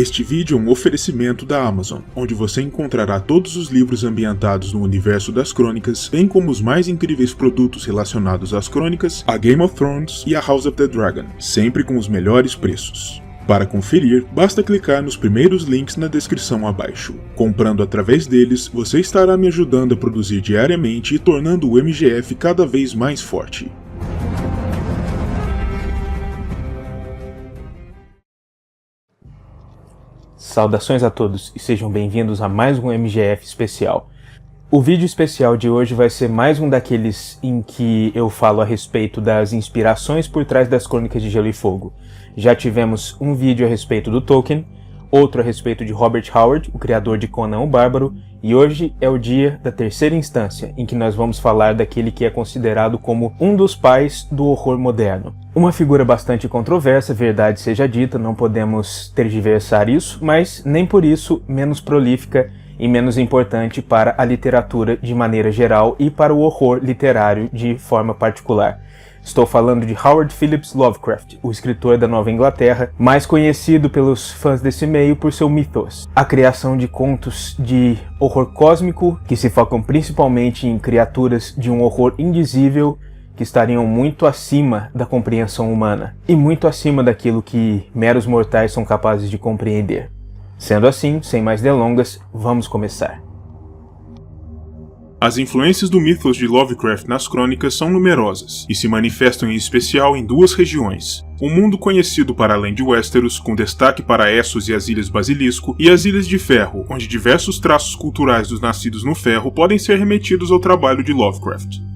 Este vídeo é um oferecimento da Amazon, onde você encontrará todos os livros ambientados no universo das crônicas, bem como os mais incríveis produtos relacionados às crônicas, a Game of Thrones e a House of the Dragon, sempre com os melhores preços. Para conferir, basta clicar nos primeiros links na descrição abaixo. Comprando através deles, você estará me ajudando a produzir diariamente e tornando o MGF cada vez mais forte. Saudações a todos e sejam bem-vindos a mais um MGF especial. O vídeo especial de hoje vai ser mais um daqueles em que eu falo a respeito das inspirações por trás das Crônicas de Gelo e Fogo. Já tivemos um vídeo a respeito do Tolkien, outro a respeito de Robert Howard, o criador de Conan o Bárbaro, e hoje é o dia da terceira instância, em que nós vamos falar daquele que é considerado como um dos pais do horror moderno. Uma figura bastante controversa, verdade seja dita, não podemos tergiversar isso, mas nem por isso menos prolífica e menos importante para a literatura de maneira geral e para o horror literário de forma particular. Estou falando de Howard Phillips Lovecraft, o escritor da Nova Inglaterra, mais conhecido pelos fãs desse meio por seu mythos, a criação de contos de horror cósmico que se focam principalmente em criaturas de um horror indizível que estariam muito acima da compreensão humana e muito acima daquilo que meros mortais são capazes de compreender. Sendo assim, sem mais delongas, vamos começar. As influências do mythos de Lovecraft nas crônicas são numerosas, e se manifestam em especial em duas regiões. O mundo conhecido para além de Westeros, com destaque para Essos e as Ilhas Basilisco, e as Ilhas de Ferro, onde diversos traços culturais dos nascidos no ferro podem ser remetidos ao trabalho de Lovecraft.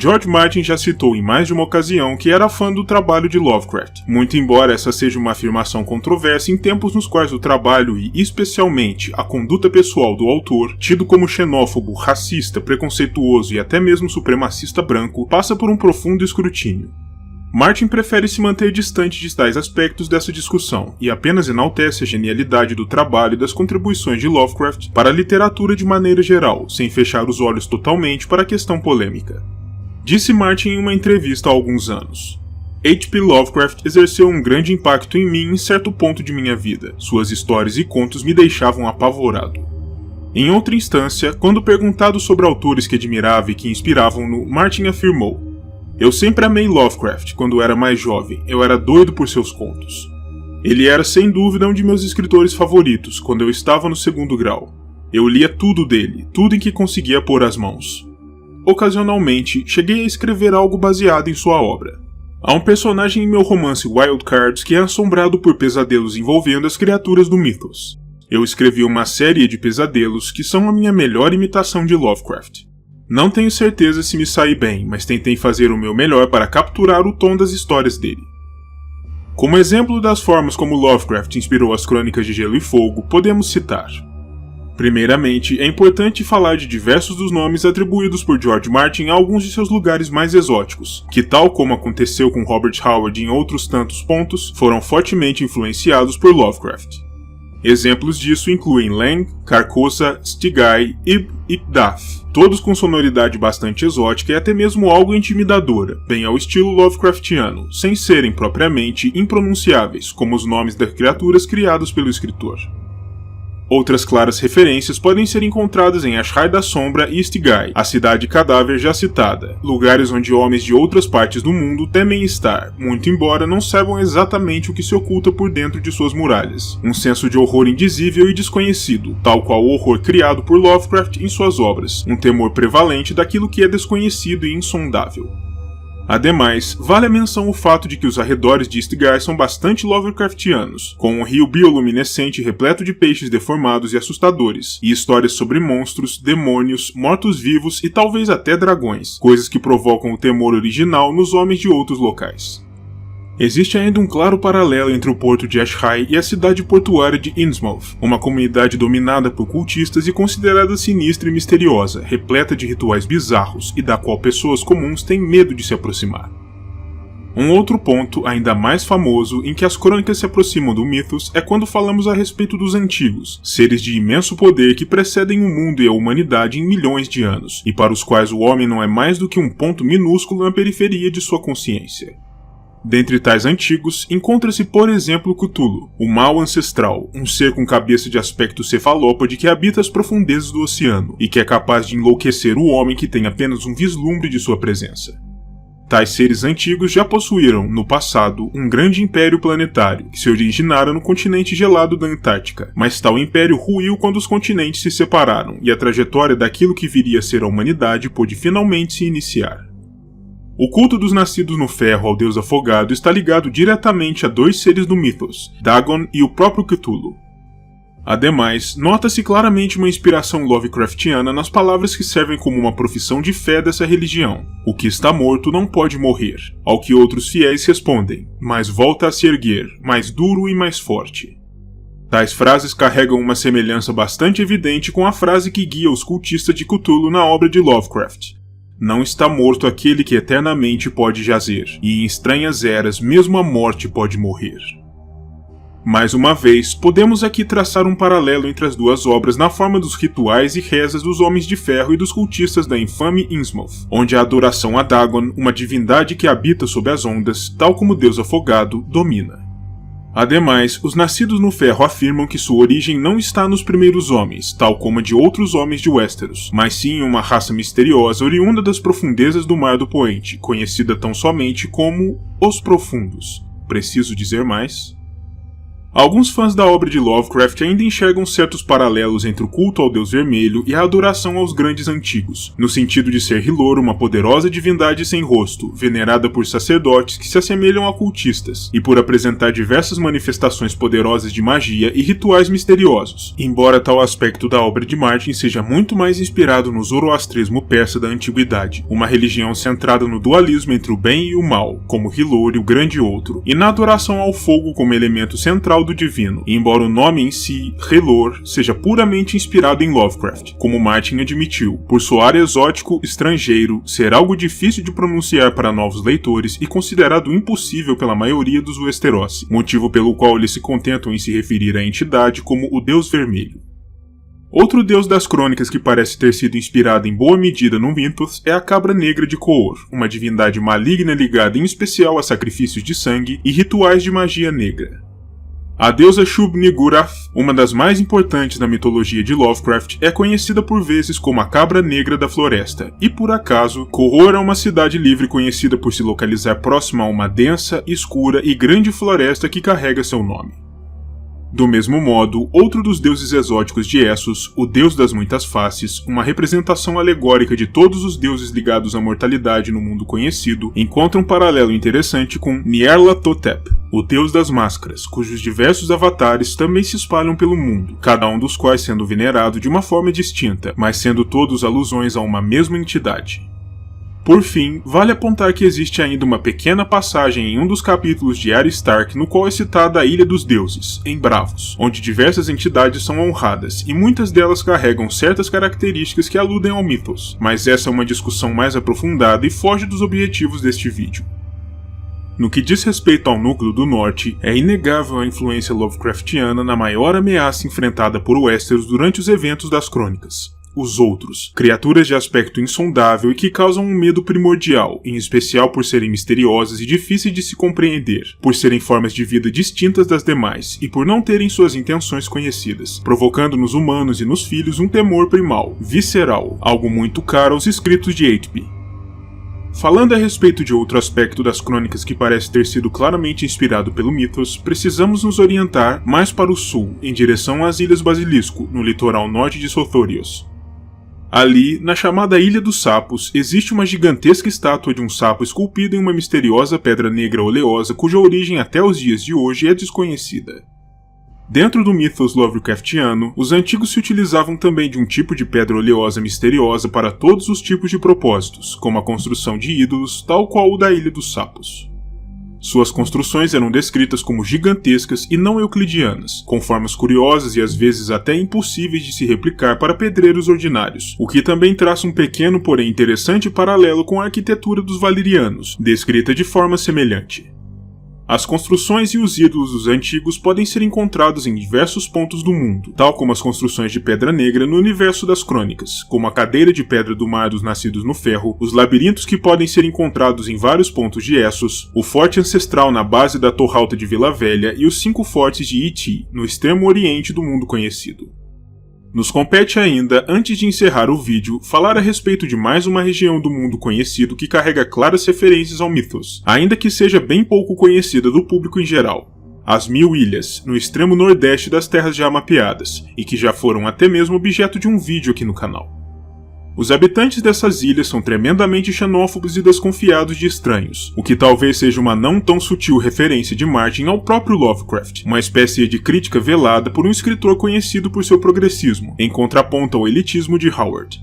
George Martin já citou em mais de uma ocasião que era fã do trabalho de Lovecraft, muito embora essa seja uma afirmação controversa em tempos nos quais o trabalho e, especialmente, a conduta pessoal do autor, tido como xenófobo, racista, preconceituoso e até mesmo supremacista branco, passa por um profundo escrutínio. Martin prefere se manter distante de tais aspectos dessa discussão e apenas enaltece a genialidade do trabalho e das contribuições de Lovecraft para a literatura de maneira geral, sem fechar os olhos totalmente para a questão polêmica. Disse Martin em uma entrevista há alguns anos: H.P. Lovecraft exerceu um grande impacto em mim em certo ponto de minha vida. Suas histórias e contos me deixavam apavorado. Em outra instância, quando perguntado sobre autores que admirava e que inspiravam-no, Martin afirmou: Eu sempre amei Lovecraft quando era mais jovem, eu era doido por seus contos. Ele era sem dúvida um de meus escritores favoritos quando eu estava no segundo grau. Eu lia tudo dele, tudo em que conseguia pôr as mãos. Ocasionalmente, cheguei a escrever algo baseado em sua obra. Há um personagem em meu romance Wild Cards que é assombrado por pesadelos envolvendo as criaturas do mythos. Eu escrevi uma série de pesadelos que são a minha melhor imitação de Lovecraft. Não tenho certeza se me saí bem, mas tentei fazer o meu melhor para capturar o tom das histórias dele. Como exemplo das formas como Lovecraft inspirou as Crônicas de Gelo e Fogo, podemos citar: Primeiramente, é importante falar de diversos dos nomes atribuídos por George Martin a alguns de seus lugares mais exóticos, que, tal como aconteceu com Robert Howard em outros tantos pontos, foram fortemente influenciados por Lovecraft. Exemplos disso incluem Lang, Carcosa, Stigai, Ib e Dath, todos com sonoridade bastante exótica e até mesmo algo intimidadora, bem ao estilo Lovecraftiano, sem serem propriamente impronunciáveis, como os nomes das criaturas criados pelo escritor. Outras claras referências podem ser encontradas em Ashrai da Sombra e Stigai, a cidade cadáver já citada, lugares onde homens de outras partes do mundo temem estar, muito embora não saibam exatamente o que se oculta por dentro de suas muralhas. Um senso de horror indizível e desconhecido, tal qual o horror criado por Lovecraft em suas obras, um temor prevalente daquilo que é desconhecido e insondável. Ademais, vale a menção o fato de que os arredores de Stigai são bastante Lovecraftianos, com um rio bioluminescente repleto de peixes deformados e assustadores, e histórias sobre monstros, demônios, mortos-vivos e talvez até dragões, coisas que provocam o temor original nos homens de outros locais. Existe ainda um claro paralelo entre o porto de Ashrai e a cidade portuária de Innsmouth, uma comunidade dominada por cultistas e considerada sinistra e misteriosa, repleta de rituais bizarros e da qual pessoas comuns têm medo de se aproximar. Um outro ponto, ainda mais famoso, em que as crônicas se aproximam do mythos é quando falamos a respeito dos antigos, seres de imenso poder que precedem o mundo e a humanidade em milhões de anos, e para os quais o homem não é mais do que um ponto minúsculo na periferia de sua consciência. Dentre tais antigos, encontra-se por exemplo Cthulhu, o mal ancestral, um ser com cabeça de aspecto cefalópode que habita as profundezas do oceano e que é capaz de enlouquecer o homem que tem apenas um vislumbre de sua presença. Tais seres antigos já possuíram, no passado, um grande império planetário, que se originara no continente gelado da Antártica, mas tal império ruiu quando os continentes se separaram e a trajetória daquilo que viria a ser a humanidade pôde finalmente se iniciar. O culto dos nascidos no ferro ao deus afogado está ligado diretamente a dois seres do Mythos, Dagon e o próprio Cthulhu. Ademais, nota-se claramente uma inspiração Lovecraftiana nas palavras que servem como uma profissão de fé dessa religião. O que está morto não pode morrer, ao que outros fiéis respondem, mas volta a se erguer, mais duro e mais forte. Tais frases carregam uma semelhança bastante evidente com a frase que guia os cultistas de Cthulhu na obra de Lovecraft. Não está morto aquele que eternamente pode jazer, e em estranhas eras mesmo a morte pode morrer. Mais uma vez, podemos aqui traçar um paralelo entre as duas obras na forma dos rituais e rezas dos Homens de Ferro e dos cultistas da infame Innsmouth, onde a adoração a Dagon, uma divindade que habita sob as ondas, tal como o deus afogado, domina. Ademais, os nascidos no ferro afirmam que sua origem não está nos primeiros homens, tal como a de outros homens de Westeros, mas sim em uma raça misteriosa oriunda das profundezas do Mar do Poente, conhecida tão somente como Os Profundos. Preciso dizer mais? Alguns fãs da obra de Lovecraft ainda enxergam certos paralelos entre o culto ao Deus Vermelho e a adoração aos Grandes Antigos, no sentido de ser Hilor uma poderosa divindade sem rosto, venerada por sacerdotes que se assemelham a cultistas, e por apresentar diversas manifestações poderosas de magia e rituais misteriosos, embora tal aspecto da obra de Martin seja muito mais inspirado no zoroastrismo persa da antiguidade, uma religião centrada no dualismo entre o bem e o mal, como Hilor e o Grande Outro, e na adoração ao fogo como elemento central do divino, embora o nome em si, Helor, seja puramente inspirado em Lovecraft, como Martin admitiu, por soar exótico, estrangeiro, ser algo difícil de pronunciar para novos leitores e considerado impossível pela maioria dos Westerosi, motivo pelo qual eles se contentam em se referir à entidade como o Deus Vermelho. Outro deus das crônicas que parece ter sido inspirado em boa medida no Mythos é a Cabra Negra de Qoor, uma divindade maligna ligada em especial a sacrifícios de sangue e rituais de magia negra. A deusa Shub-Niggurath, uma das mais importantes na mitologia de Lovecraft, é conhecida por vezes como a Cabra Negra da Floresta, e por acaso, Qoor é uma cidade livre conhecida por se localizar próxima a uma densa, escura e grande floresta que carrega seu nome. Do mesmo modo, outro dos deuses exóticos de Essos, o Deus das Muitas Faces, uma representação alegórica de todos os deuses ligados à mortalidade no mundo conhecido, encontra um paralelo interessante com Nyarlathotep, o Deus das Máscaras, cujos diversos avatares também se espalham pelo mundo, cada um dos quais sendo venerado de uma forma distinta, mas sendo todos alusões a uma mesma entidade. Por fim, vale apontar que existe ainda uma pequena passagem em um dos capítulos de Arya Stark no qual é citada a Ilha dos Deuses, em Bravos, onde diversas entidades são honradas, e muitas delas carregam certas características que aludem ao Mythos, mas essa é uma discussão mais aprofundada e foge dos objetivos deste vídeo. No que diz respeito ao Núcleo do Norte, é inegável a influência Lovecraftiana na maior ameaça enfrentada por Westeros durante os eventos das crônicas. Os Outros, criaturas de aspecto insondável e que causam um medo primordial, em especial por serem misteriosas e difíceis de se compreender, por serem formas de vida distintas das demais e por não terem suas intenções conhecidas, provocando nos humanos e nos filhos um temor primal, visceral, algo muito caro aos escritos de H.P. Falando a respeito de outro aspecto das crônicas que parece ter sido claramente inspirado pelo Mythos, precisamos nos orientar mais para o sul, em direção às Ilhas Basilisco, no litoral norte de Sothorios. Ali, na chamada Ilha dos Sapos, existe uma gigantesca estátua de um sapo esculpida em uma misteriosa pedra negra oleosa cuja origem até os dias de hoje é desconhecida. Dentro do Mythos Lovecraftiano, os antigos se utilizavam também de um tipo de pedra oleosa misteriosa para todos os tipos de propósitos, como a construção de ídolos, tal qual o da Ilha dos Sapos. Suas construções eram descritas como gigantescas e não euclidianas, com formas curiosas e às vezes até impossíveis de se replicar para pedreiros ordinários, o que também traça um pequeno porém interessante paralelo com a arquitetura dos Valyrianos, descrita de forma semelhante. As construções e os ídolos dos antigos podem ser encontrados em diversos pontos do mundo, tal como as construções de pedra negra no universo das crônicas, como a cadeira de pedra do mar dos nascidos no ferro, os labirintos que podem ser encontrados em vários pontos de Essos, o forte ancestral na base da Torralta de Vila Velha e os 5 fortes de Iti, no extremo oriente do mundo conhecido. Nos compete ainda, antes de encerrar o vídeo, falar a respeito de mais uma região do mundo conhecido que carrega claras referências ao Mythos, ainda que seja bem pouco conhecida do público em geral. As 1000 Ilhas, no extremo nordeste das terras já mapeadas, e que já foram até mesmo objeto de um vídeo aqui no canal. Os habitantes dessas ilhas são tremendamente xenófobos e desconfiados de estranhos, o que talvez seja uma não tão sutil referência de Martin ao próprio Lovecraft, uma espécie de crítica velada por um escritor conhecido por seu progressismo, em contraponto ao elitismo de Howard.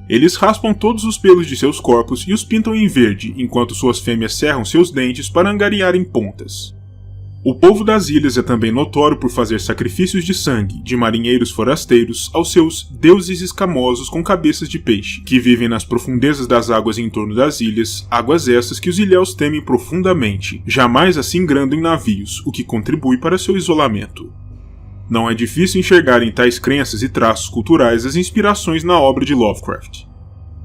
Eles raspam todos os pelos de seus corpos e os pintam em verde, enquanto suas fêmeas cerram seus dentes para angariarem pontas. O povo das ilhas é também notório por fazer sacrifícios de sangue, de marinheiros forasteiros, aos seus deuses escamosos com cabeças de peixe, que vivem nas profundezas das águas em torno das ilhas, águas essas que os ilhéus temem profundamente, jamais assim grando em navios, o que contribui para seu isolamento. Não é difícil enxergar em tais crenças e traços culturais as inspirações na obra de Lovecraft.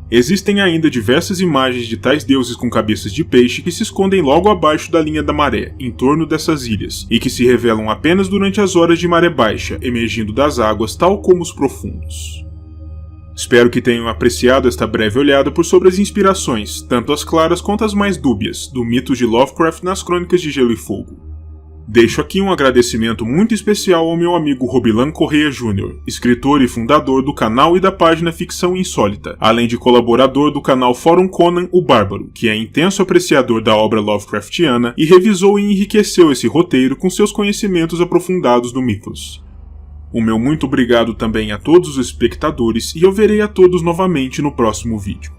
Existem ainda diversas imagens de tais deuses com cabeças de peixe que se escondem logo abaixo da linha da maré, em torno dessas ilhas, e que se revelam apenas durante as horas de maré baixa, emergindo das águas tal como os profundos. Espero que tenham apreciado esta breve olhada por sobre as inspirações, tanto as claras quanto as mais dúbias, do mito de Lovecraft nas Crônicas de Gelo e Fogo. Deixo aqui um agradecimento muito especial ao meu amigo Robilan Correia Jr., escritor e fundador do canal e da página Ficção Insólita, além de colaborador do canal Fórum Conan o Bárbaro, que é intenso apreciador da obra Lovecraftiana e revisou e enriqueceu esse roteiro com seus conhecimentos aprofundados do Mythos. O meu muito obrigado também a todos os espectadores e eu verei a todos novamente no próximo vídeo.